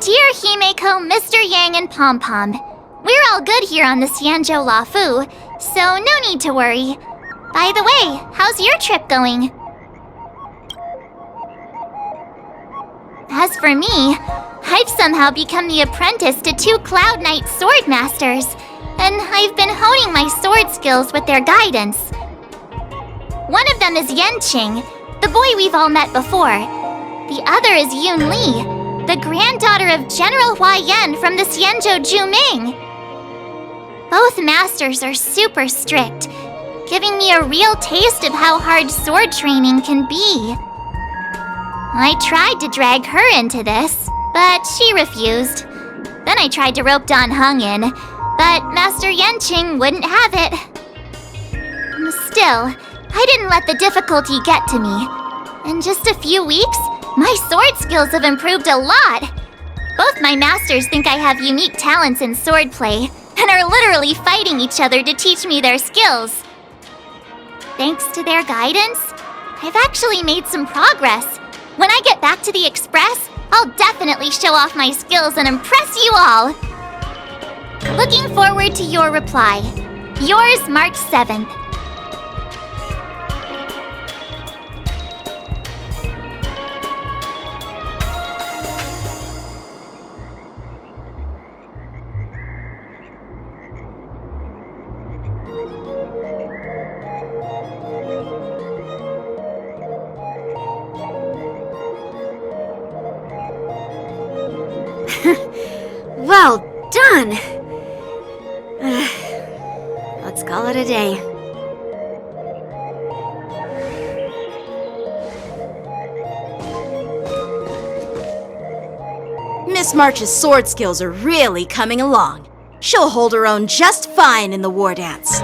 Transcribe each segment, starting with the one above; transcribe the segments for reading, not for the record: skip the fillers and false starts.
Dear Himeko, Mr. Yang, and Pom Pom, we're all good here on the Xianzhou Lafu, so no need to worry. By the way, how's your trip going? As for me, I've somehow become the apprentice to 2 Cloud Knight sword masters, and I've been honing my sword skills with their guidance. One of them is Yanqing, the boy we've all met before. The other is Yun Li, the granddaughter of General Hua Yan from the Xianzhou Juming. Both masters are super strict, giving me a real taste of how hard sword training can be. I tried to drag her into this, but she refused. Then I tried to rope Dan Heng in, but Master Yanqing wouldn't have it. Still, I didn't let the difficulty get to me. In just a few weeks, my sword skills have improved a lot. Both my masters think I have unique talents in swordplay, and are literally fighting each other to teach me their skills. Thanks to their guidance, I've actually made some progress. When I get back to the Express, I'll definitely show off my skills and impress you all. Looking forward to your reply. Yours, March 7th. Well done! Let's call it a day. Miss March's sword skills are really coming along. She'll hold her own just fine in the war dance.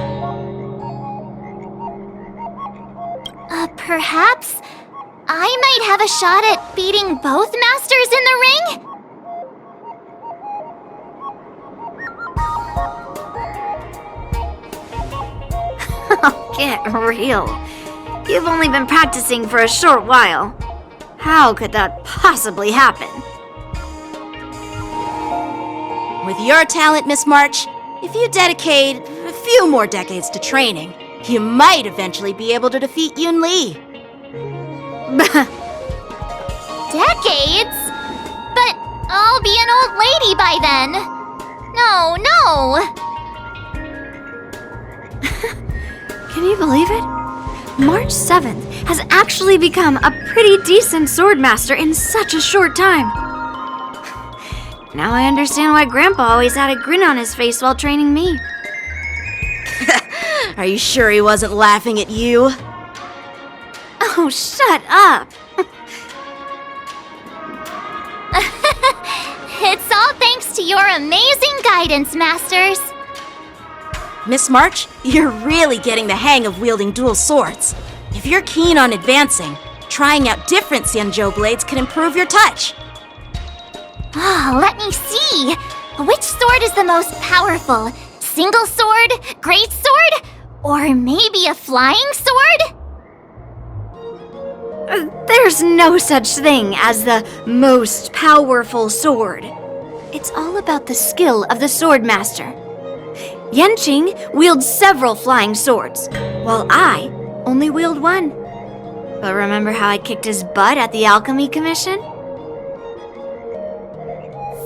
Perhaps I might have a shot at beating both masters in the ring? Get real. You've only been practicing for a short while. How could that possibly happen? With your talent, Miss March, if you dedicate a few more decades to training, you might eventually be able to defeat Yun Li. Decades? But I'll be an old lady by then. No. Can you believe it? March 7th has actually become a pretty decent swordmaster in such a short time. Now I understand why Grandpa always had a grin on his face while training me. Are you sure he wasn't laughing at you? Oh, shut up! It's all thanks to your amazing guidance, masters. Miss March, you're really getting the hang of wielding dual swords. If you're keen on advancing, trying out different Xianzhou blades can improve your touch. Let me see. Which sword is the most powerful? Single sword? Great sword? Or maybe a flying sword? There's no such thing as the most powerful sword. It's all about the skill of the swordmaster. Yanqing wields several flying swords, while I only wield one. But remember how I kicked his butt at the Alchemy Commission?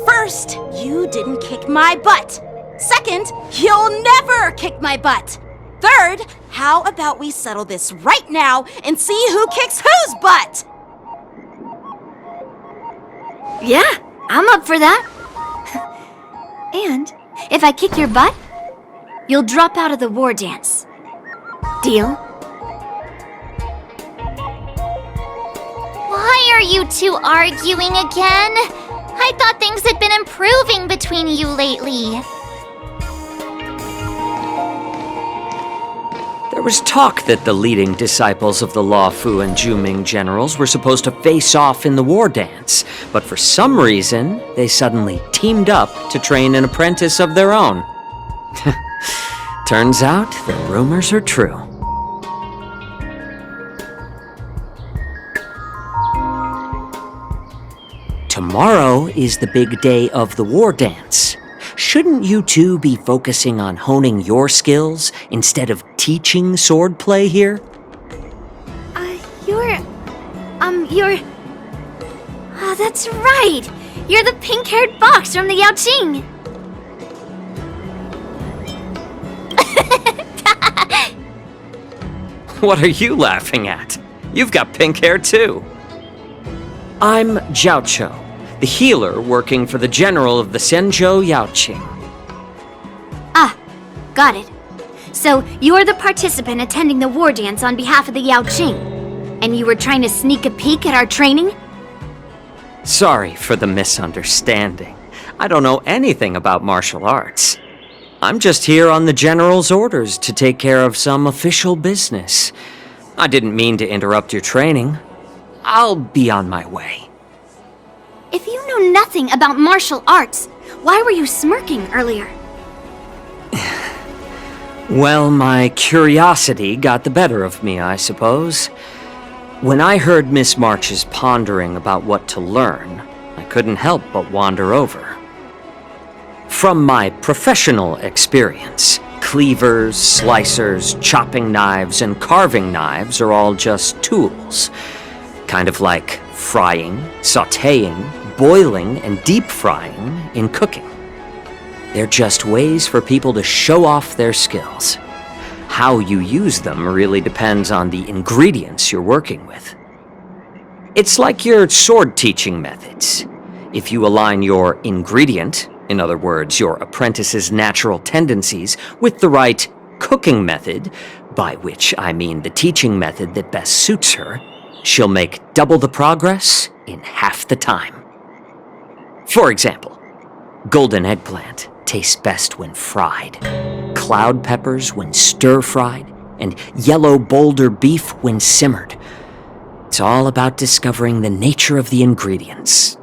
First, you didn't kick my butt. Second, you'll never kick my butt. Third, how about we settle this right now and see who kicks whose butt? Yeah, I'm up for that. And if I kick your butt, you'll drop out of the war dance. Deal? Why are you two arguing again? I thought things had been improving between you lately. There was talk that the leading disciples of the Law Fu and Juming generals were supposed to face off in the war dance, but for some reason, they suddenly teamed up to train an apprentice of their own. Turns out the rumors are true. Tomorrow is the big day of the war dance. Shouldn't you two be focusing on honing your skills instead of teaching swordplay here? You're... Oh, that's right! You're the pink-haired fox from the Yaoqing! What are you laughing at? You've got pink hair too. I'm Jiaoqiu, the healer working for the general of the Senzhou Yaoqing. Ah, got it. So, you're the participant attending the war dance on behalf of the Yaoqing. And you were trying to sneak a peek at our training? Sorry for the misunderstanding. I don't know anything about martial arts. I'm just here on the general's orders to take care of some official business. I didn't mean to interrupt your training. I'll be on my way. If you know nothing about martial arts, why were you smirking earlier? Well, my curiosity got the better of me, I suppose. When I heard Miss March's pondering about what to learn, I couldn't help but wander over. From my professional experience, cleavers, slicers, chopping knives, and carving knives are all just tools. Kind of like frying, sautéing, boiling, and deep frying in cooking. They're just ways for people to show off their skills. How you use them really depends on the ingredients you're working with. It's like your sword teaching methods. If you align your ingredient, in other words, your apprentice's natural tendencies, with the right cooking method, by which I mean the teaching method that best suits her, she'll make double the progress in half the time. For example, golden eggplant tastes best when fried, cloud peppers when stir-fried, and yellow boulder beef when simmered. It's all about discovering the nature of the ingredients.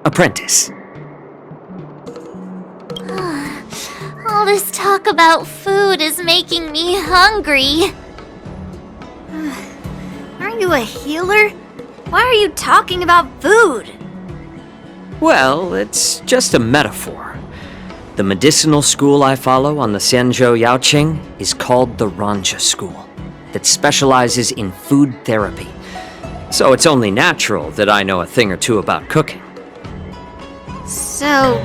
Apprentice. All this talk about food is making me hungry. Aren't you a healer? Why are you talking about food? Well, it's just a metaphor. The medicinal school I follow on the Senzhou Yaoqing is called the Ranja School, that specializes in food therapy. So it's only natural that I know a thing or two about cooking. So,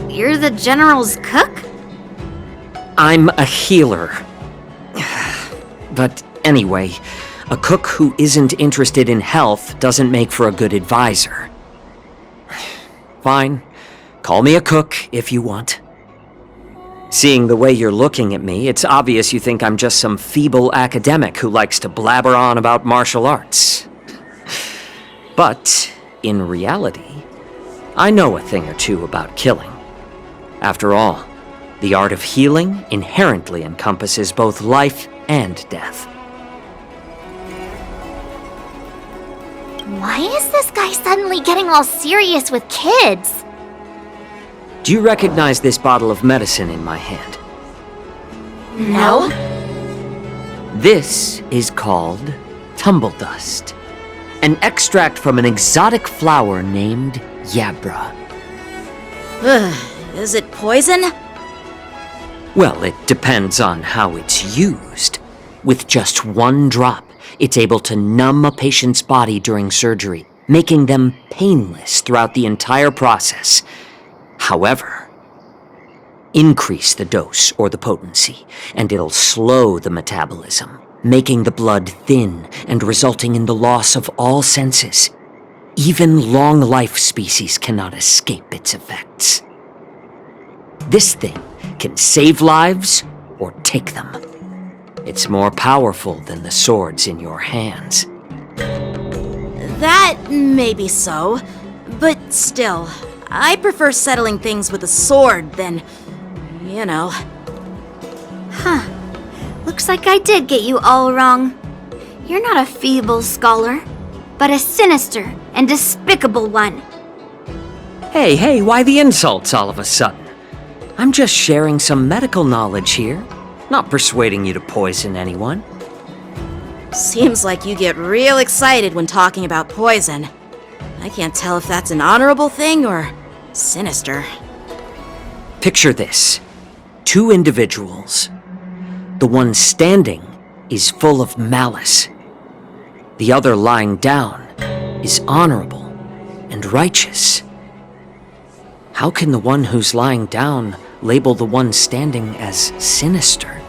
you're the general's cook? I'm a healer. But anyway, a cook who isn't interested in health doesn't make for a good advisor. Fine. Call me a cook if you want. Seeing the way you're looking at me, it's obvious you think I'm just some feeble academic who likes to blabber on about martial arts. But, in reality, I know a thing or two about killing. After all, the art of healing inherently encompasses both life and death. Why is this guy suddenly getting all serious with kids? Do you recognize this bottle of medicine in my hand? No. This is called tumble dust, an extract from an exotic flower named Yabra. Is it poison? Well, it depends on how it's used. With just one drop, it's able to numb a patient's body during surgery, making them painless throughout the entire process. However, increase the dose or the potency, and it'll slow the metabolism, making the blood thin and resulting in the loss of all senses. Even long-life species cannot escape its effects. This thing can save lives or take them. It's more powerful than the swords in your hands. That may be so, but still, I prefer settling things with a sword than, you know. Huh. Looks like I did get you all wrong. You're not a feeble scholar, but a sinister and despicable one. Hey, why the insults all of a sudden? I'm just sharing some medical knowledge here, not persuading you to poison anyone. Seems like you get real excited when talking about poison. I can't tell if that's an honorable thing or sinister. Picture this. 2 individuals. The one standing is full of malice. The other lying down is honorable and righteous. How can the one who's lying down label the one standing as sinister?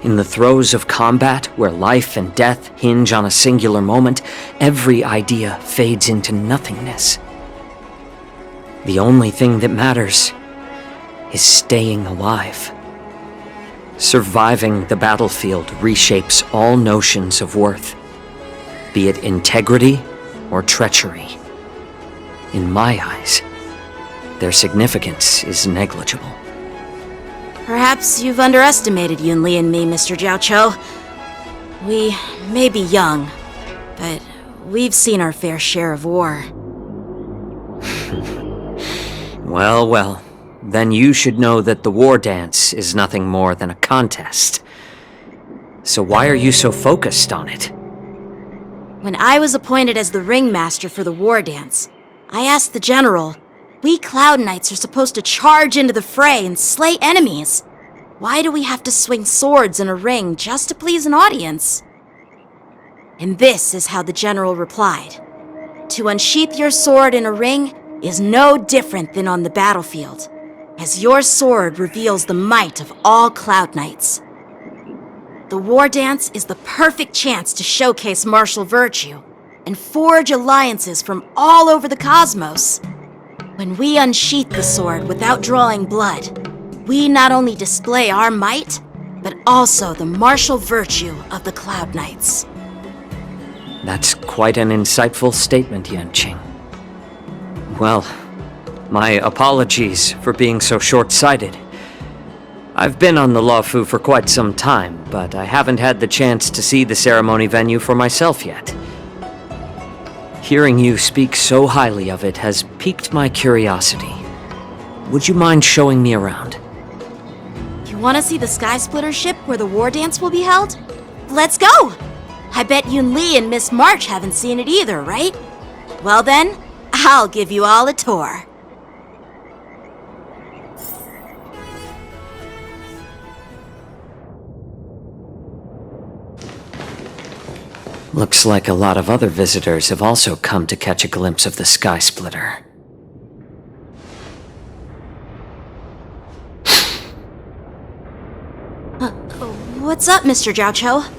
In the throes of combat, where life and death hinge on a singular moment, every idea fades into nothingness. The only thing that matters is staying alive. Surviving the battlefield reshapes all notions of worth, be it integrity or treachery. In my eyes, their significance is negligible. Perhaps you've underestimated Yunli and me, Mr. Jiaoqiu. We may be young, but we've seen our fair share of war. Well, well, then you should know that the war dance is nothing more than a contest. So why are you so focused on it? When I was appointed as the ringmaster for the war dance, I asked the general, we Cloud Knights are supposed to charge into the fray and slay enemies. Why do we have to swing swords in a ring just to please an audience? And this is how the general replied. To unsheath your sword in a ring is no different than on the battlefield, as your sword reveals the might of all Cloud Knights. The war dance is the perfect chance to showcase martial virtue and forge alliances from all over the cosmos. When we unsheath the sword without drawing blood, we not only display our might, but also the martial virtue of the Cloud Knights. That's quite an insightful statement, Yanqing. Well, my apologies for being so short-sighted. I've been on the Luofu for quite some time, but I haven't had the chance to see the ceremony venue for myself yet. Hearing you speak so highly of it has piqued my curiosity. Would you mind showing me around? You want to see the Sky Splitter ship where the war dance will be held? Let's go! I bet Yunli and Miss March haven't seen it either, right? Well then, I'll give you all a tour. Looks like a lot of other visitors have also come to catch a glimpse of the Sky Splitter. What's up, Mr. Jiaoqiu?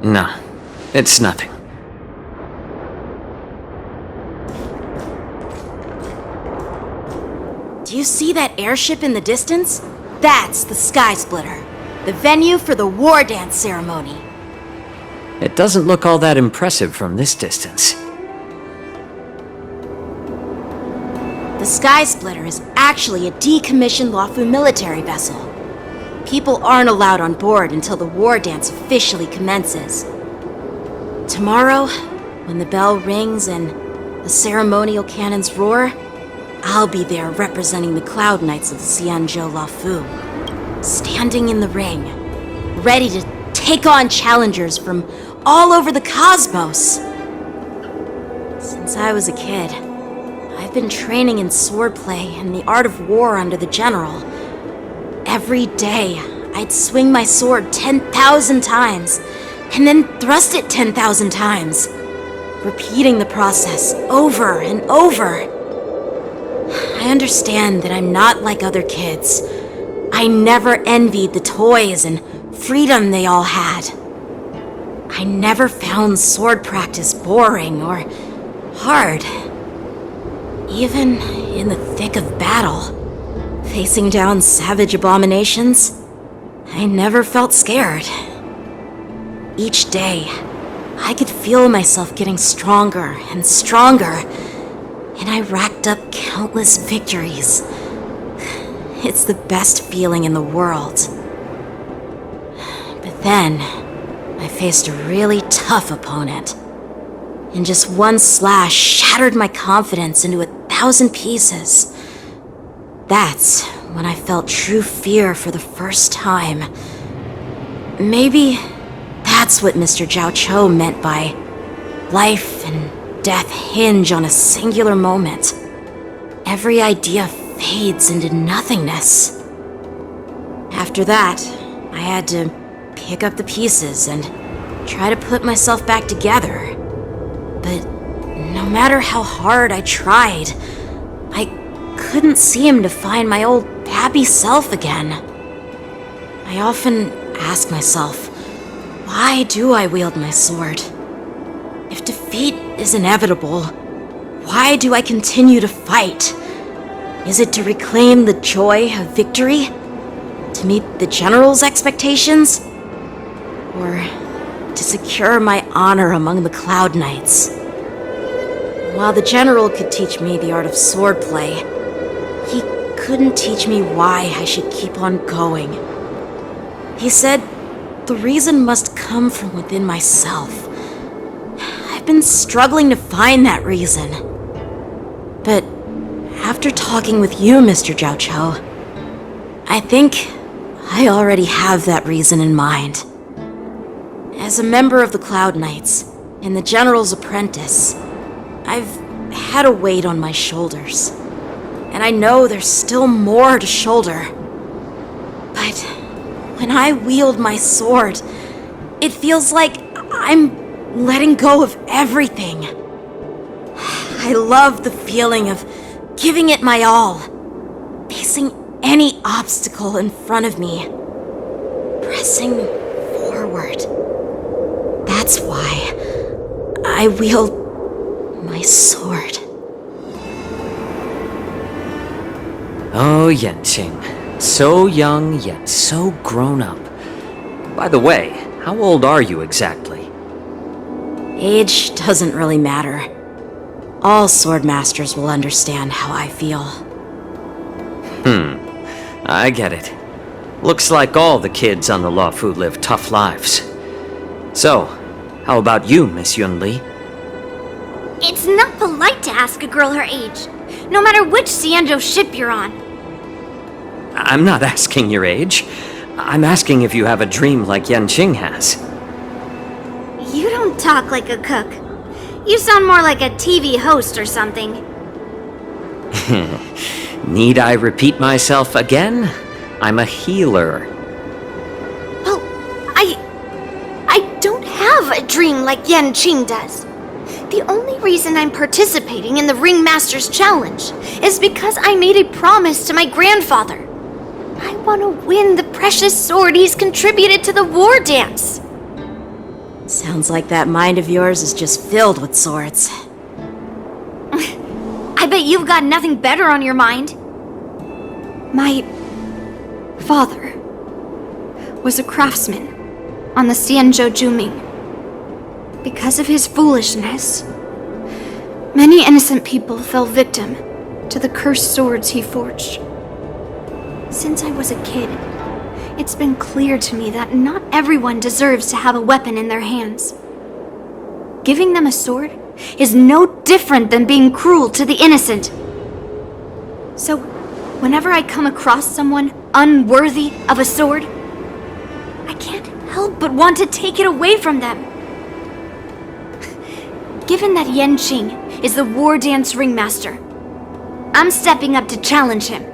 No, it's nothing. Do you see that airship in the distance? That's the Sky Splitter, the venue for the war dance ceremony. It doesn't look all that impressive from this distance. The Sky Splitter is actually a decommissioned Luofu military vessel. People aren't allowed on board until the war dance officially commences. Tomorrow, when the bell rings and the ceremonial cannons roar, I'll be there representing the Cloud Knights of the Xianzhou Luofu, standing in the ring, ready to take on challengers from all over the cosmos. Since I was a kid, I've been training in swordplay and the art of war under the general. Every day, I'd swing my sword 10,000 times, and then thrust it 10,000 times, repeating the process over and over. I understand that I'm not like other kids. I never envied the toys and freedom they all had. I never found sword practice boring or hard. Even in the thick of battle, facing down savage abominations, I never felt scared. Each day, I could feel myself getting stronger and stronger, and I racked up countless victories. It's the best feeling in the world. But then, I faced a really tough opponent, and just one slash shattered my confidence into 1,000 pieces. That's when I felt true fear for the first time. Maybe that's what Mr. Jiaoqiu meant by Life and death hinge on a singular moment. Every idea fades into nothingness. After that, I had to pick up the pieces and try to put myself back together. But no matter how hard I tried, I couldn't seem to find my old happy self again. I often ask myself, why do I wield my sword? If defeat is inevitable, why do I continue to fight? Is it to reclaim the joy of victory? To meet the general's expectations? Or to secure my honor among the Cloud Knights? While the general could teach me the art of swordplay, he couldn't teach me why I should keep on going. He said the reason must come from within myself. I've been struggling to find that reason. But after talking with you, Mr. Zhao Cho, I think I already have that reason in mind. As a member of the Cloud Knights and the General's apprentice, I've had a weight on my shoulders. And I know there's still more to shoulder. But when I wield my sword, it feels like I'm letting go of everything. I love the feeling of giving it my all, facing any obstacle in front of me, pressing forward. That's why I wield my sword. Oh, Yanqing. So young, yet so grown up. By the way, how old are you exactly? Age doesn't really matter. All swordmasters will understand how I feel. I get it. Looks like all the kids on the Luofu live tough lives. So, how about you, Miss Yunli? It's not polite to ask a girl her age, no matter which Xianzhou ship you're on. I'm not asking your age. I'm asking if you have a dream like Yanqing has. You don't talk like a cook. You sound more like a TV host or something. Need I repeat myself again? I'm a healer. Well, I don't have a dream like Yanqing does. The only reason I'm participating in the Ringmaster's Challenge is because I made a promise to my grandfather. I want to win the precious sword he's contributed to the war dance. Sounds like that mind of yours is just filled with swords. I bet you've got nothing better on your mind. My father was a craftsman on the Xianzhou Juming. Because of his foolishness, many innocent people fell victim to the cursed swords he forged. Since I was a kid, it's been clear to me that not everyone deserves to have a weapon in their hands. Giving them a sword is no different than being cruel to the innocent. So, whenever I come across someone unworthy of a sword, I can't help but want to take it away from them. Given that Yanqing is the war dance ringmaster, I'm stepping up to challenge him.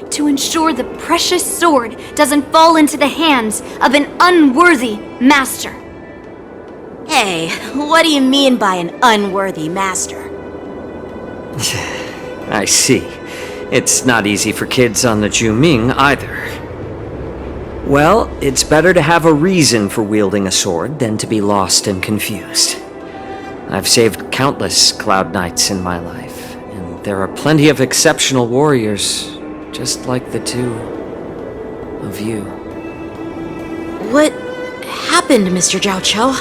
To ensure the precious sword doesn't fall into the hands of an unworthy master. Hey, what do you mean by an unworthy master? I see. It's not easy for kids on the Juming either. Well, it's better to have a reason for wielding a sword than to be lost and confused. I've saved countless Cloud Knights in my life, and there are plenty of exceptional warriors, just like the two of you. What happened, Mr. Zhao Cho?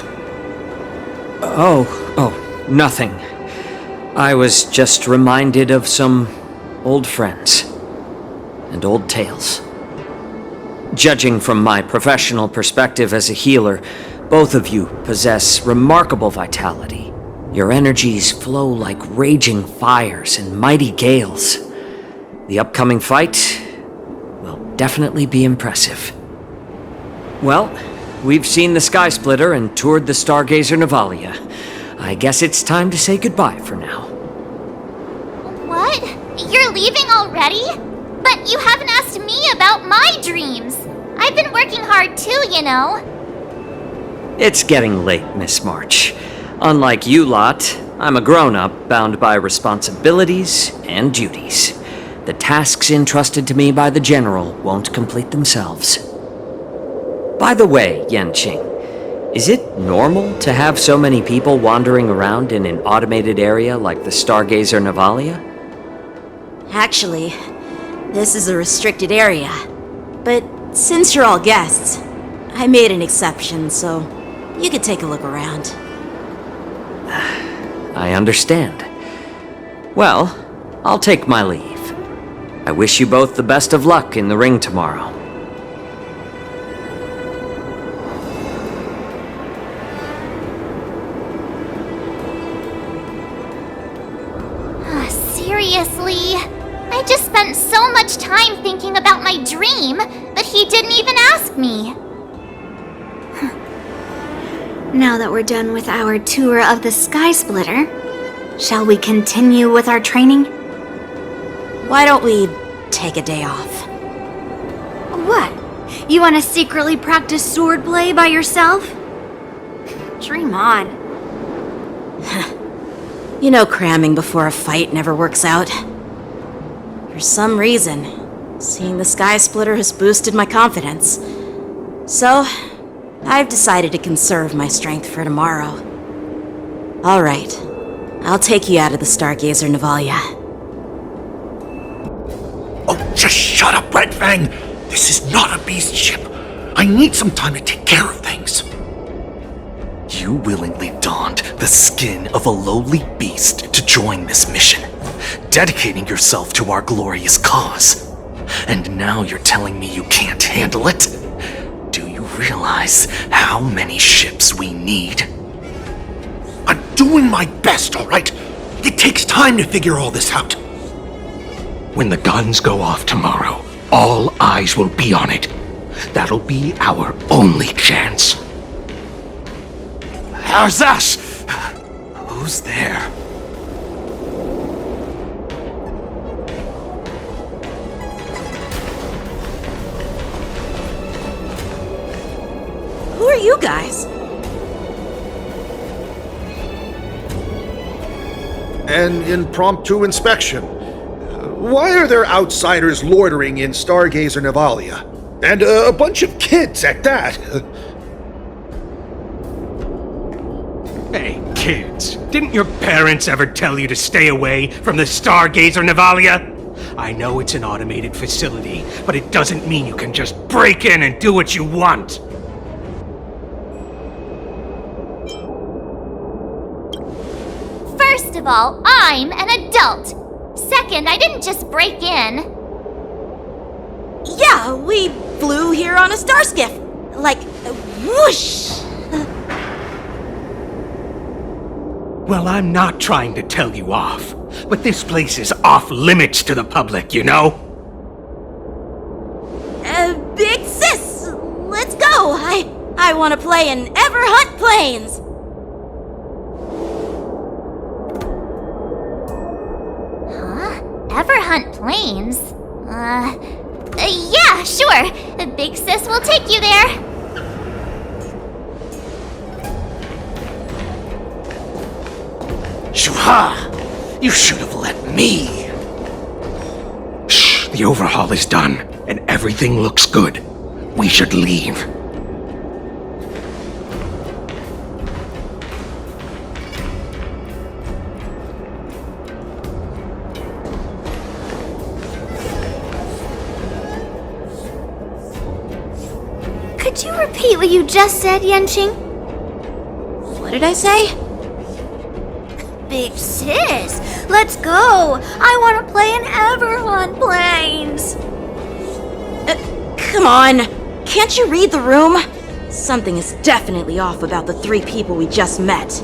Oh, nothing. I was just reminded of some old friends and old tales. Judging from my professional perspective as a healer, both of you possess remarkable vitality. Your energies flow like raging fires and mighty gales. The upcoming fight will definitely be impressive. Well, we've seen the Sky Splitter and toured the Stargazer Navalia. I guess it's time to say goodbye for now. What? You're leaving already? But you haven't asked me about my dreams. I've been working hard too, you know. It's getting late, Miss March. Unlike you lot, I'm a grown-up bound by responsibilities and duties. The tasks entrusted to me by the General won't complete themselves. By the way, Yanqing, is it normal to have so many people wandering around in an automated area like the Stargazer Navalia? Actually, this is a restricted area. But since you're all guests, I made an exception, so you could take a look around. I understand. Well, I'll take my leave. I wish you both the best of luck in the ring tomorrow. Seriously? I just spent so much time thinking about my dream, but he didn't even ask me. Now that we're done with our tour of the Sky Splitter, shall we continue with our training? Why don't we take a day off? What? You want to secretly practice swordplay by yourself? Dream on. You know cramming before a fight never works out. For some reason, seeing the Sky Splitter has boosted my confidence. So, I've decided to conserve my strength for tomorrow. Alright, I'll take you out of the Stargazer Navalia. Oh, just shut up, Red Fang! This is not a beast ship. I need some time to take care of things. You willingly donned the skin of a lowly beast to join this mission, dedicating yourself to our glorious cause. And now you're telling me you can't handle it? Do you realize how many ships we need? I'm doing my best, all right? It takes time to figure all this out. When the guns go off tomorrow, all eyes will be on it. That'll be our only chance. How's that? Who's there? Who are you guys? An impromptu inspection. Why are there outsiders loitering in Stargazer Navalia? And a bunch of kids at that. Hey, kids, didn't your parents ever tell you to stay away from the Stargazer Navalia? I know it's an automated facility, but it doesn't mean you can just break in and do what you want. First of all, I'm an adult. Second, I didn't just break in. Yeah, we flew here on a star skiff. Like, whoosh! Well, I'm not trying to tell you off, but this place is off limits to the public, you know? Big sis, let's go. I want to play in Ever Hunt Planes. Ever hunt planes? Yeah, sure. The big sis will take you there. Shuha! You should have let me. Shh, the overhaul is done, and everything looks good. We should leave. Could you repeat what you just said, Yanqing? What did I say? Big sis, let's go! I want to play in Everhunt Planes! Come on! Can't you read the room? Something is definitely off about the 3 people we just met.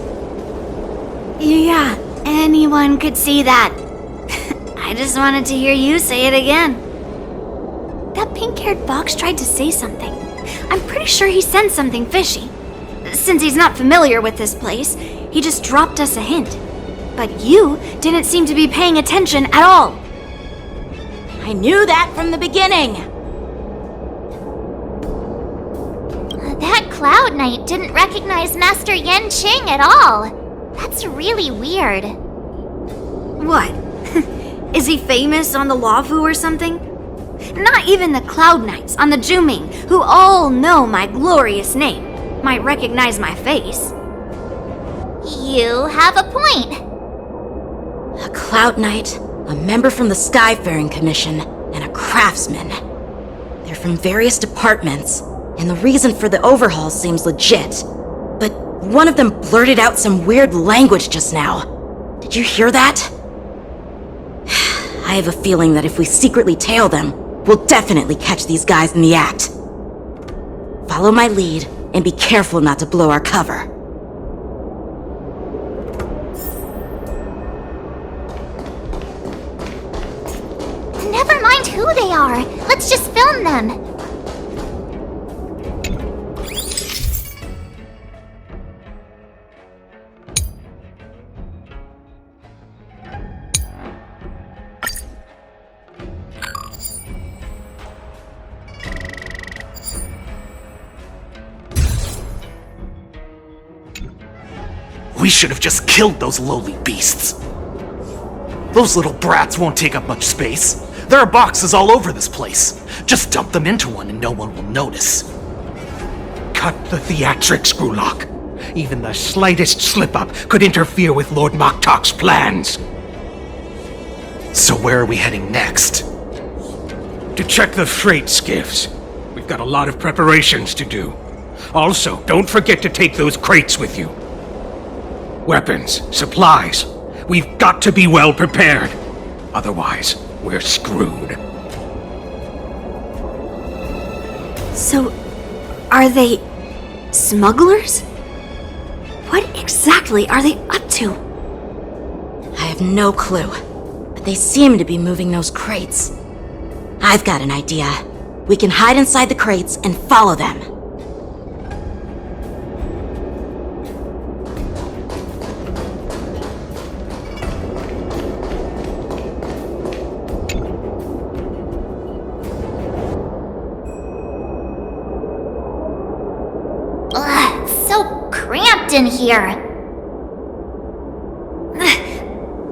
Yeah, anyone could see that. I just wanted to hear you say it again. That pink-haired box tried to say something. I'm pretty sure he sensed something fishy. Since he's not familiar with this place, he just dropped us a hint. But you didn't seem to be paying attention at all. I knew that from the beginning. That Cloud Knight didn't recognize Master Yanqing at all. That's really weird. What? Is he famous on the Luofu or something? Not even the Cloud Knights on the Juming, who all know my glorious name, might recognize my face. You have a point. A Cloud Knight, a member from the Skyfaring Commission, and a craftsman. They're from various departments, and the reason for the overhaul seems legit. But one of them blurted out some weird language just now. Did you hear that? I have a feeling that if we secretly tail them, we'll definitely catch these guys in the act. Follow my lead, and be careful not to blow our cover. Never mind who they are. Let's just film them. We should have just killed those lowly beasts. Those little brats won't take up much space. There are boxes all over this place. Just dump them into one and no one will notice. Cut the theatrics, Grulok. Even the slightest slip-up could interfere with Lord Moktok's plans. So where are we heading next? To check the freight skiffs. We've got a lot of preparations to do. Also, don't forget to take those crates with you. Weapons, supplies. We've got to be well prepared. Otherwise, we're screwed. So, are they smugglers? What exactly are they up to? I have no clue, but they seem to be moving those crates. I've got an idea. We can hide inside the crates and follow them. Ugh, so cramped in here.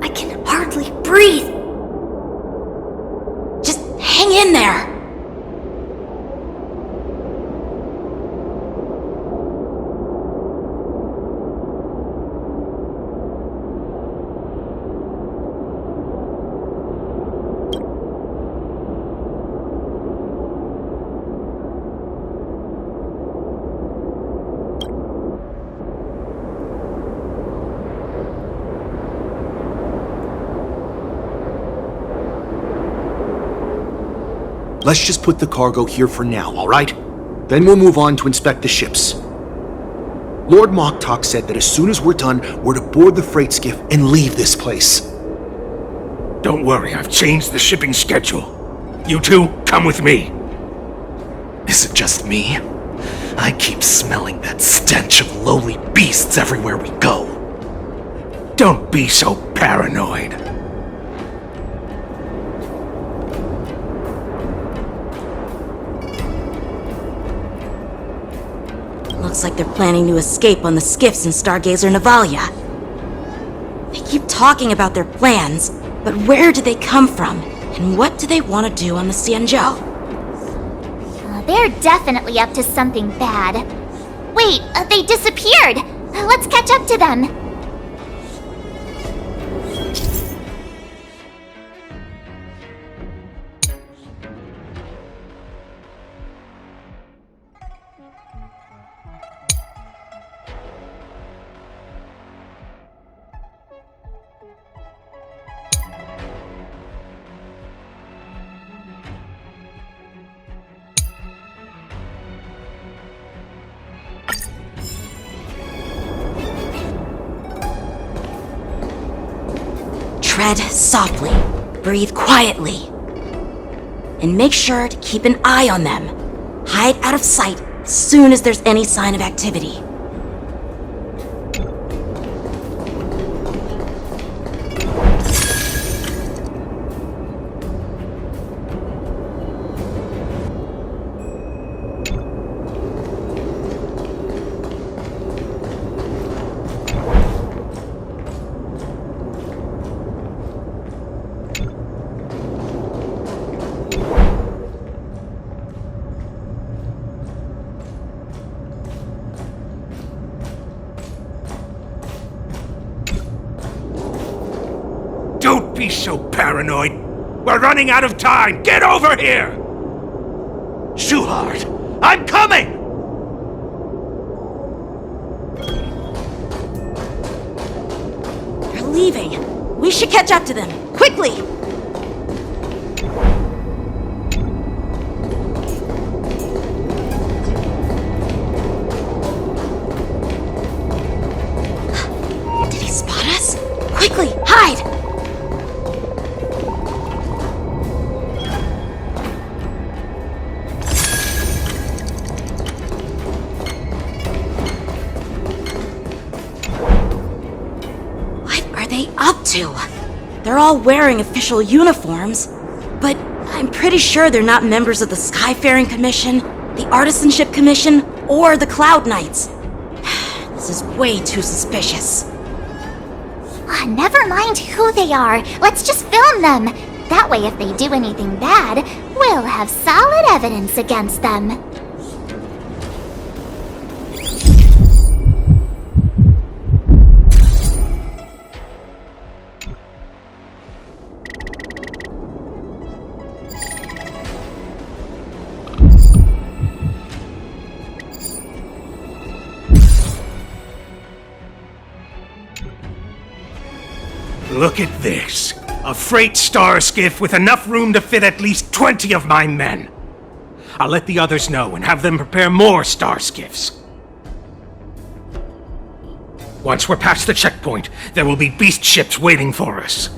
I can hardly breathe. Just hang in there. Let's just put the cargo here for now, all right? Then we'll move on to inspect the ships. Lord Moktok said that as soon as we're done, we're to board the freight skiff and leave this place. Don't worry, I've changed the shipping schedule. You two, come with me. Is it just me? I keep smelling that stench of lowly beasts everywhere we go. Don't be so paranoid. Looks like they're planning to escape on the skiffs in Stargazer Navalia. They keep talking about their plans, but where do they come from? And what do they want to do on the Xianzhou? They're definitely up to something bad. Wait, they disappeared! Let's catch up to them! Tread softly, breathe quietly, and make sure to keep an eye on them. Hide out of sight as soon as there's any sign of activity. be so paranoid. We're running out of time. Get over here! Shuhard, I'm coming! They're leaving. We should catch up to them. Quickly! Did he spot us? Quickly, hide! Up to? They're all wearing official uniforms, but I'm pretty sure they're not members of the Skyfaring Commission, the Artisanship Commission, or the Cloud Knights. This is way too suspicious. Never mind who they are. Let's just film them. That way, if they do anything bad, we'll have solid evidence against them. Look at this. A freight star skiff with enough room to fit at least 20 of my men. I'll let the others know and have them prepare more star skiffs. Once we're past the checkpoint, there will be beast ships waiting for us.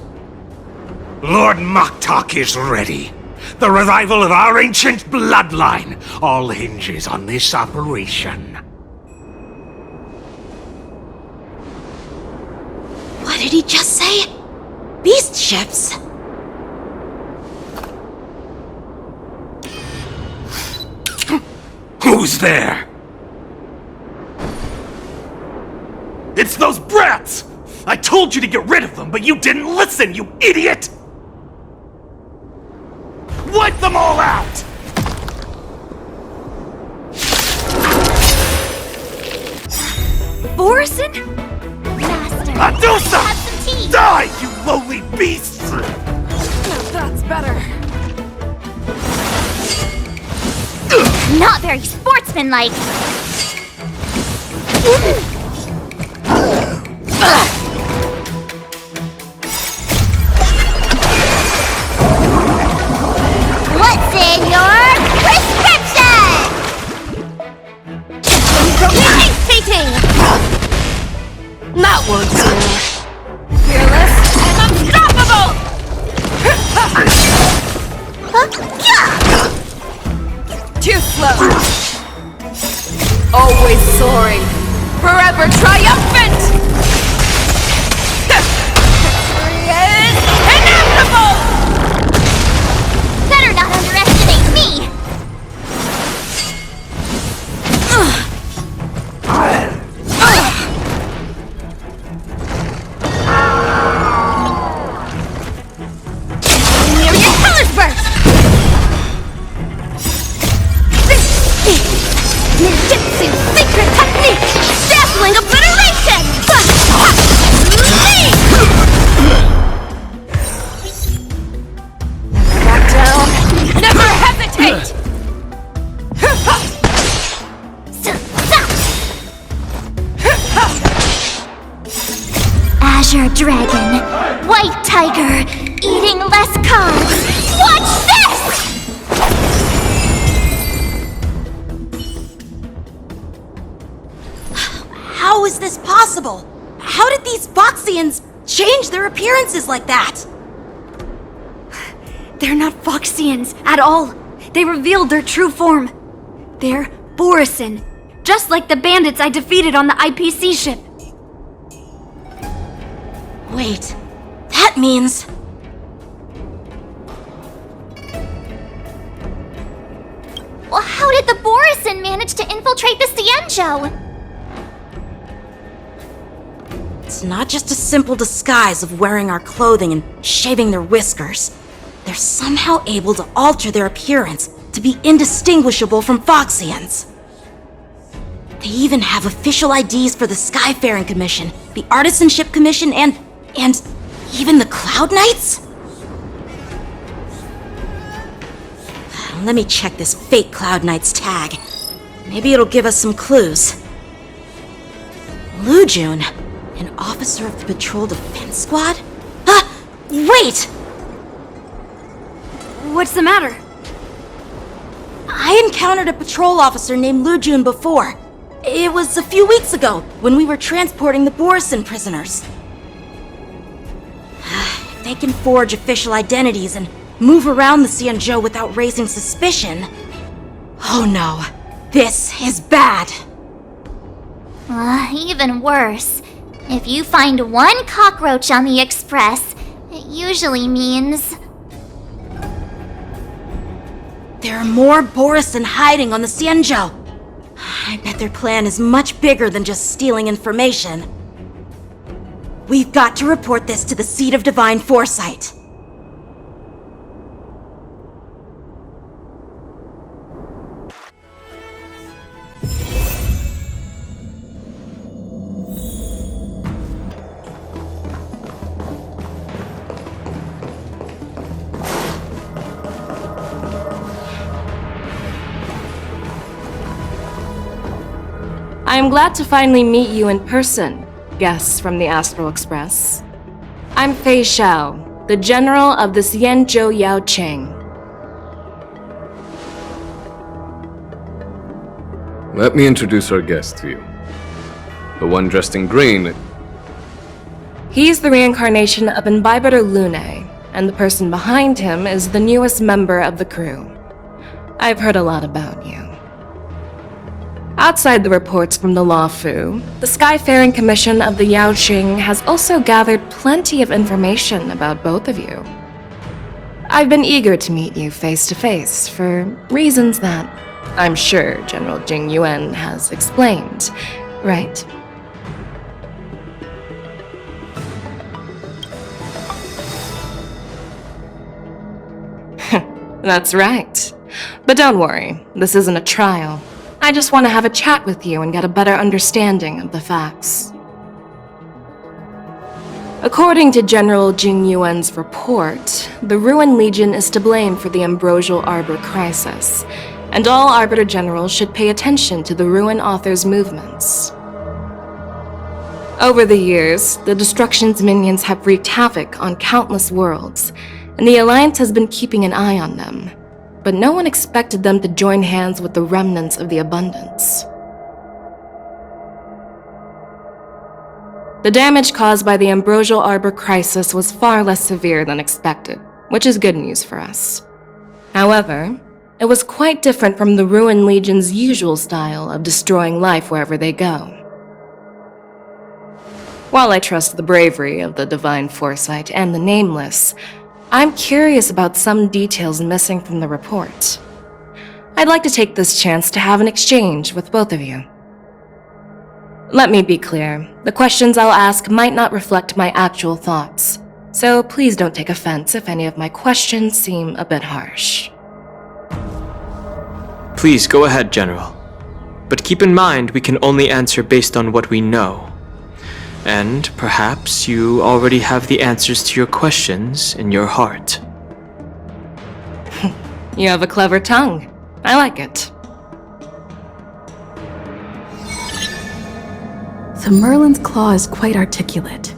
Lord Moktok is ready. The revival of our ancient bloodline all hinges on this operation. What did he just say? Beast ships? Who's there? It's those brats! I told you to get rid of them, but you didn't listen, you idiot! Wipe them all out! Borison? Master, Adusa! have some tea. Die, you lowly beasts! That's better. Not very sportsmanlike. What's in your prescription? Incapacitating! That won't do. Fearless and unstoppable! Too slow. Always soaring. Forever triumphant! Victory is inevitable! Better not underestimate me. Near your colors burst! Ninjutsu secret technique! Dazzling obliteration! Never back down! Never hesitate! Azure Dragon, White Tiger, eating less carbs. Watch this! How is this possible? How did these Foxians change their appearances like that? They're not Foxians at all. They revealed their true form. They're Borison, just like the bandits I defeated on the IPC ship. Wait, that means... Well, how did the Borison manage to infiltrate the Cienjo? It's not just a simple disguise of wearing our clothing and shaving their whiskers. They're somehow able to alter their appearance to be indistinguishable from Foxians. They even have official IDs for the Skyfaring Commission, the Artisanship Commission, and Even the Cloud Knights? Let me check this fake Cloud Knight's tag. Maybe it'll give us some clues. Lujun, an officer of the Patrol Defense Squad? Wait! What's the matter? I encountered a patrol officer named Lujun before. It was a few weeks ago, when we were transporting the Borison prisoners. If they can forge official identities and move around the Xianzhou without raising suspicion... Oh no, this is bad. Even worse. If you find one cockroach on the Express, it usually means... There are more Borison hiding on the Xianzhou. I bet their plan is much bigger than just stealing information. We've got to report this to the Seat of Divine Foresight. I am glad to finally meet you in person, guests from the Astral Express. I'm Fei Xiao, the General of the Xianzhou Yaoqing. Let me introduce our guest to you. The one dressed in green. He's the reincarnation of Imbibitor Lune, and the person behind him is the newest member of the crew. I've heard a lot about you. Outside the reports from the Law Fu, the Skyfaring Commission of the Yaoqing has also gathered plenty of information about both of you. I've been eager to meet you face to face for reasons that I'm sure General Jing Yuan has explained, right? That's right. But don't worry, this isn't a trial. I just want to have a chat with you and get a better understanding of the facts. According to General Jing Yuan's report, the Ruin Legion is to blame for the Ambrosial Arbor crisis, and all Arbiter Generals should pay attention to the Ruin Author's movements. Over the years, the Destruction's minions have wreaked havoc on countless worlds, and the Alliance has been keeping an eye on them. But no one expected them to join hands with the remnants of the Abundance. The damage caused by the Ambrosial Arbor crisis was far less severe than expected, which is good news for us. However, it was quite different from the Ruin Legion's usual style of destroying life wherever they go. While I trust the bravery of the Divine Foresight and the Nameless, I'm curious about some details missing from the report. I'd like to take this chance to have an exchange with both of you. Let me be clear, the questions I'll ask might not reflect my actual thoughts, so please don't take offense if any of my questions seem a bit harsh. Please go ahead, General. But keep in mind we can only answer based on what we know. And perhaps you already have the answers to your questions in your heart. You have a clever tongue. I like it. The Merlin's claw is quite articulate.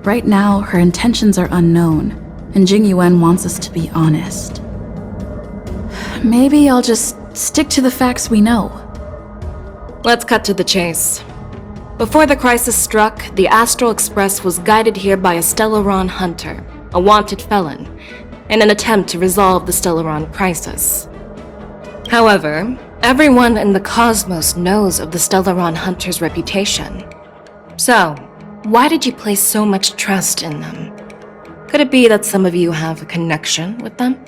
Right now, her intentions are unknown, and Jing Yuan wants us to be honest. Maybe I'll just stick to the facts we know. Let's cut to the chase. Before the crisis struck, the Astral Express was guided here by a Stellaron hunter, a wanted felon, in an attempt to resolve the Stellaron crisis. However, everyone in the cosmos knows of the Stellaron hunter's reputation. So, why did you place so much trust in them? Could it be that some of you have a connection with them?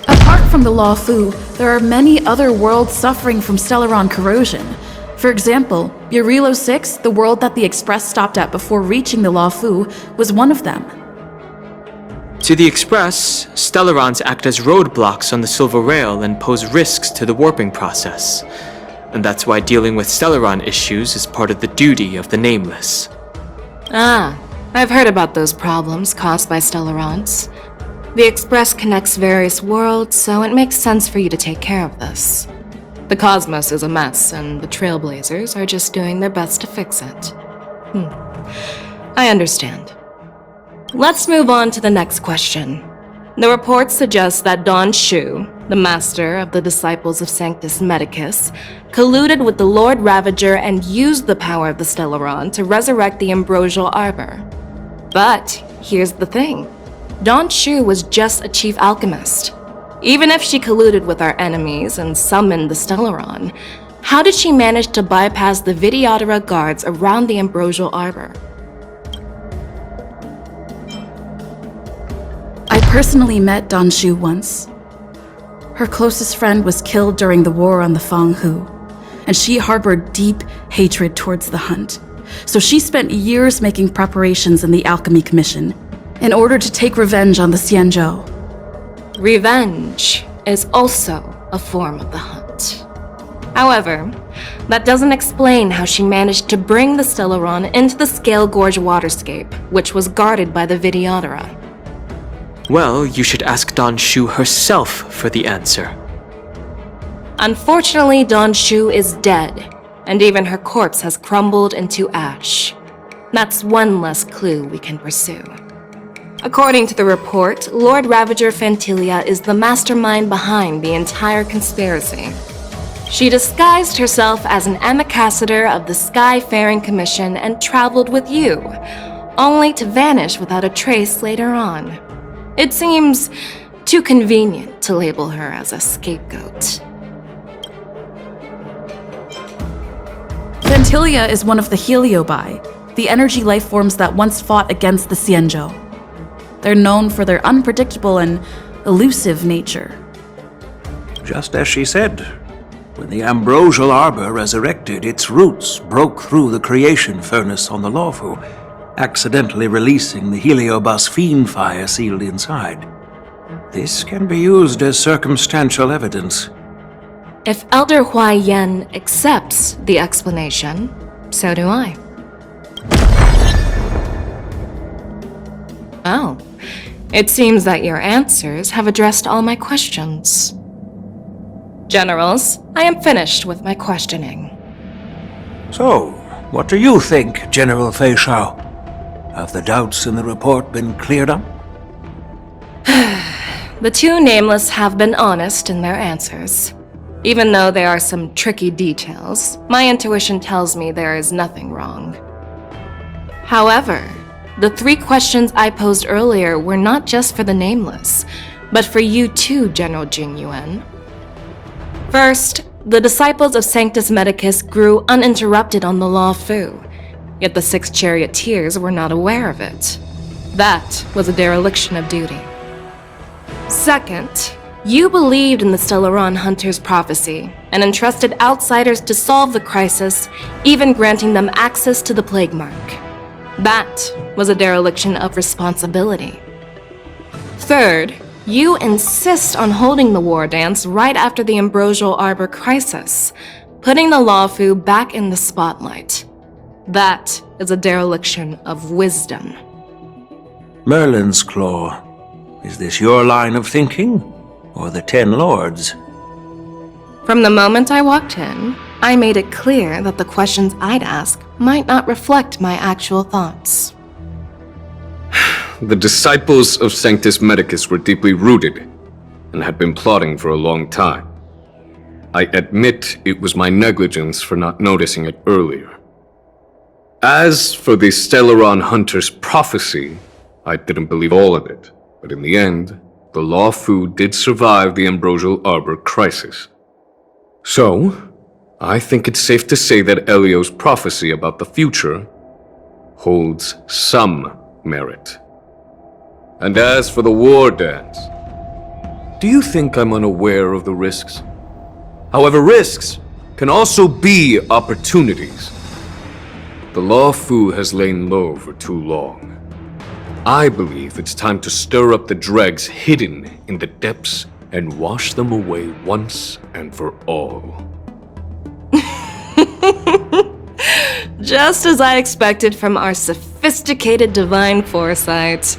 Apart from the Law Fu, there are many other worlds suffering from Stellaron corrosion. For example, Urilo 6, the world that the Express stopped at before reaching the Law Fu, was one of them. To the Express, Stellarons act as roadblocks on the Silver Rail and pose risks to the warping process. And that's why dealing with Stellaron issues is part of the duty of the Nameless. Ah, I've heard about those problems caused by Stellarons. The Express connects various worlds, so it makes sense for you to take care of this. The cosmos is a mess, and the Trailblazers are just doing their best to fix it. I understand. Let's move on to the next question. The report suggests that Don Shu, the master of the Disciples of Sanctus Medicus, colluded with the Lord Ravager and used the power of the Stellaron to resurrect the Ambrosial Arbor. But here's the thing. Don Shu was just a chief alchemist. Even if she colluded with our enemies and summoned the Stellaron, how did she manage to bypass the Videodara guards around the Ambrosial Arbor? I personally met Don Shu once. Her closest friend was killed during the war on the Fang Hu, and she harbored deep hatred towards the Hunt. So she spent years making preparations in the Alchemy Commission in order to take revenge on the Xianzhou. Revenge is also a form of the Hunt. However, that doesn't explain how she managed to bring the Stellaron into the Scale Gorge waterscape, which was guarded by the Videodara. Well, you should ask Don Shu herself for the answer. Unfortunately, Don Shu is dead, and even her corpse has crumbled into ash. That's one less clue we can pursue. According to the report, Lord Ravager Fantilia is the mastermind behind the entire conspiracy. She disguised herself as an ambassador of the Skyfaring Commission and traveled with you, only to vanish without a trace later on. It seems too convenient to label her as a scapegoat. Fantilia is one of the Heliobi, the energy life forms that once fought against the Xianzhou. They're known for their unpredictable and elusive nature. Just as she said, when the Ambrosial Arbor resurrected, its roots broke through the creation furnace on the Lawfu, accidentally releasing the Heliobus fiend fire sealed inside. This can be used as circumstantial evidence. If Elder Huai Yen accepts the explanation, so do I. Oh, it seems that your answers have addressed all my questions. Generals, I am finished with my questioning. So, what do you think, General Fei Shao? Have the doubts in the report been cleared up? The two nameless have been honest in their answers. Even though there are some tricky details, my intuition tells me there is nothing wrong. However, the 3 questions I posed earlier were not just for the nameless, but for you too, General Jing Yuan. First, the Disciples of Sanctus Medicus grew uninterrupted on the Lawfu, yet the 6 charioteers were not aware of it. That was a dereliction of duty. Second, you believed in the Stellaron Hunter's prophecy and entrusted outsiders to solve the crisis, even granting them access to the Plague Mark. That was a dereliction of responsibility. Third, you insist on holding the war dance right after the Ambrosial Arbor crisis, putting the Lawfu back in the spotlight. That is a dereliction of wisdom. Merlin's Claw. Is this your line of thinking, or the 10 Lords? From the moment I walked in, I made it clear that the questions I'd ask might not reflect my actual thoughts. The Disciples of Sanctus Medicus were deeply rooted and had been plotting for a long time. I admit it was my negligence for not noticing it earlier. As for the Stellaron Hunter's prophecy, I didn't believe all of it, but in the end, the Lawfu did survive the Ambrosial Arbor crisis. So, I think it's safe to say that Elio's prophecy about the future holds some merit. And as for the war dance, do you think I'm unaware of the risks? However, risks can also be opportunities. The Lawfu has lain low for too long. I believe it's time to stir up the dregs hidden in the depths and wash them away once and for all. Just as I expected from our sophisticated sophisticated divine foresight.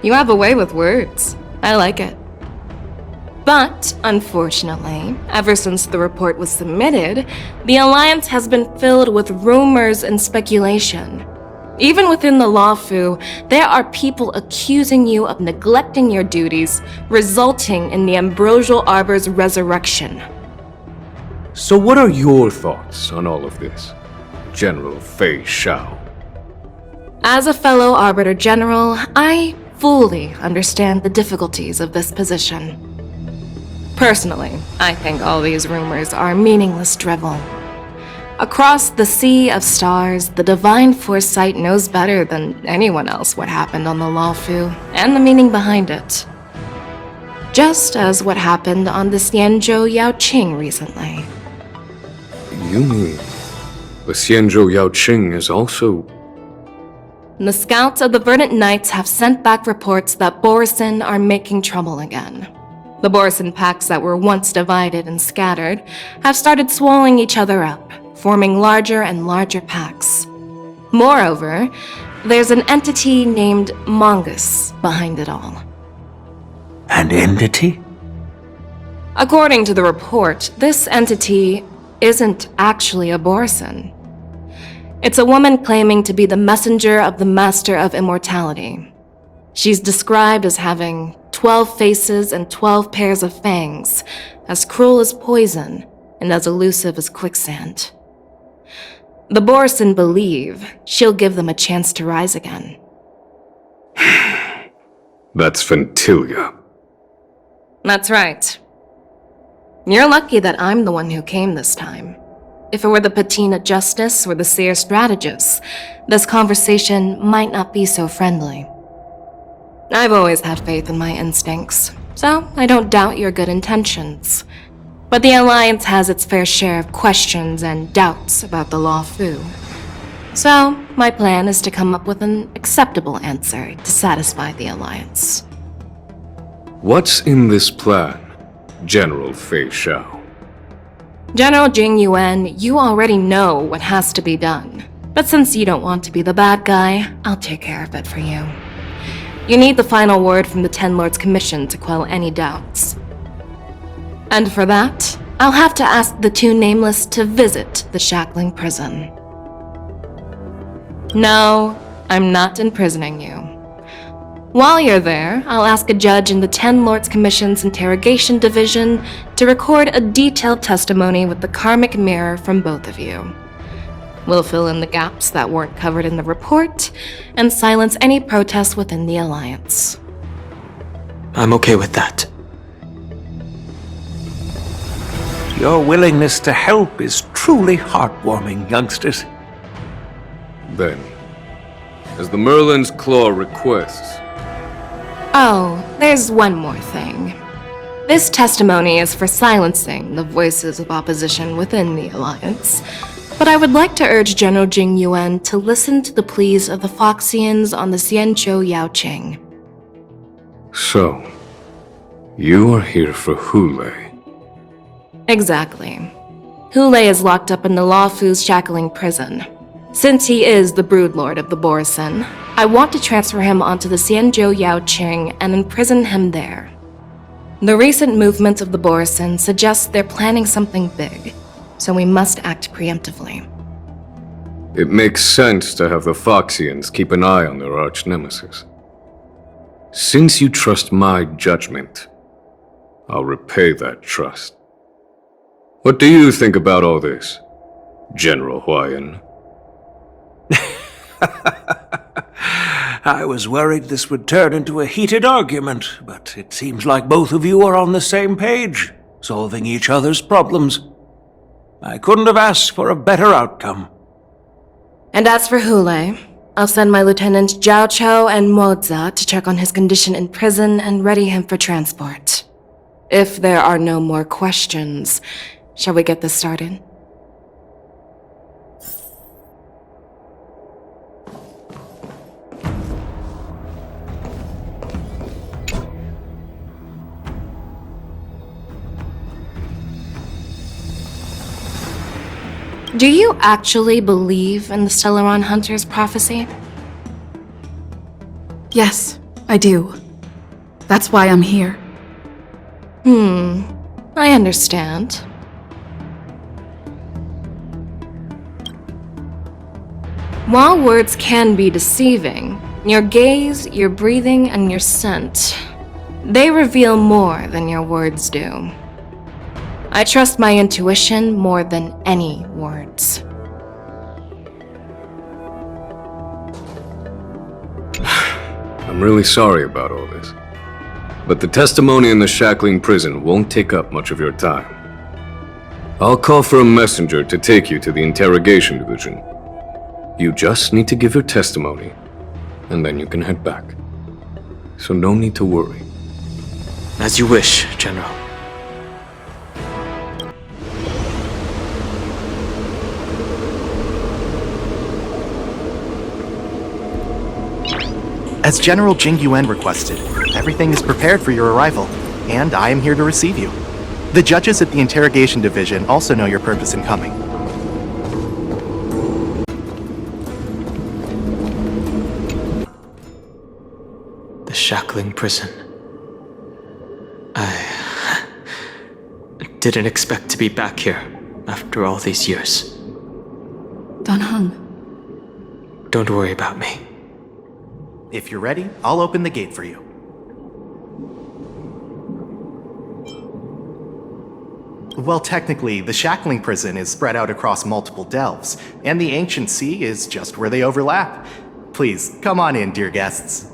You have a way with words. I like it. But, unfortunately, ever since the report was submitted, the Alliance has been filled with rumors and speculation. Even within the Lawfu, there are people accusing you of neglecting your duties, resulting in the Ambrosial Arbor's resurrection. So what are your thoughts on all of this, General Fei Shao? As a fellow Arbiter General, I fully understand the difficulties of this position. Personally, I think all these rumors are meaningless drivel. Across the sea of stars, the divine foresight knows better than anyone else what happened on the Lawfu and the meaning behind it. Just as what happened on the Xianzhou Yaoqing recently. You mean the Xianzhou Yaoqing is also... The scouts of the Verdant Knights have sent back reports that Borisin are making trouble again. The Borisin packs that were once divided and scattered have started swallowing each other up, forming larger and larger packs. Moreover, there's an entity named Mongoose behind it all. An entity? According to the report, this entity isn't actually a Borisin. It's a woman claiming to be the messenger of the Master of Immortality. She's described as having 12 faces and 12 pairs of fangs, as cruel as poison and as elusive as quicksand. The Borisin believe she'll give them a chance to rise again. That's Ventilia. That's right. You're lucky that I'm the one who came this time. If it were the Patina Justice or the Seer Strategist, this conversation might not be so friendly. I've always had faith in my instincts, so I don't doubt your good intentions. But the Alliance has its fair share of questions and doubts about the Lawfu. So, my plan is to come up with an acceptable answer to satisfy the Alliance. What's in this plan, General Fei Shao? General Jing Yuan, you already know what has to be done. But since you don't want to be the bad guy, I'll take care of it for you. You need the final word from the Ten Lords Commission to quell any doubts. And for that, I'll have to ask the two Nameless to visit the Shackling Prison. No, I'm not imprisoning you. While you're there, I'll ask a judge in the Ten Lords Commission's Interrogation Division to record a detailed testimony with the karmic mirror from both of you. We'll fill in the gaps that weren't covered in the report, and silence any protests within the Alliance. I'm okay with that. Your willingness to help is truly heartwarming, youngsters. Then, as the Merlin's Claw requests... Oh, there's one more thing. This testimony is for silencing the voices of opposition within the Alliance, but I would like to urge General Jing Yuan to listen to the pleas of the Foxians on the Xianzhou Yaoqing. So, you are here for Hulei. Exactly. Hulei is locked up in the Lawfu's Shackling Prison. Since he is the Broodlord of the Borisin, I want to transfer him onto the Xianzhou Yaoqing and imprison him there. The recent movements of the Borisin suggest they're planning something big, so we must act preemptively. It makes sense to have the Foxians keep an eye on their arch-nemesis. Since you trust my judgment, I'll repay that trust. What do you think about all this, General Huayan? I was worried this would turn into a heated argument, but it seems like both of you are on the same page, solving each other's problems. I couldn't have asked for a better outcome. And as for Hulei, I'll send my lieutenants Zhao Chou and Moza to check on his condition in prison and ready him for transport. If there are no more questions, shall we get this started? Do you actually believe in the Stellaron Hunter's prophecy? Yes, I do. That's why I'm here. I understand. While words can be deceiving, your gaze, your breathing, and your scent, they reveal more than your words do. I trust my intuition more than any words. I'm really sorry about all this. But the testimony in the shackling prison won't take up much of your time. I'll call for a messenger to take you to the interrogation division. You just need to give your testimony, and then you can head back. So no need to worry. As you wish, General. As General Jing Yuan requested, everything is prepared for your arrival, and I am here to receive you. The judges at the interrogation division also know your purpose in coming. The shackling prison. I didn't expect to be back here after all these years. Dan Heng. Don't worry about me. If you're ready, I'll open the gate for you. Well, technically, the shackling prison is spread out across multiple delves, and the ancient sea is just where they overlap. Please, come on in, dear guests.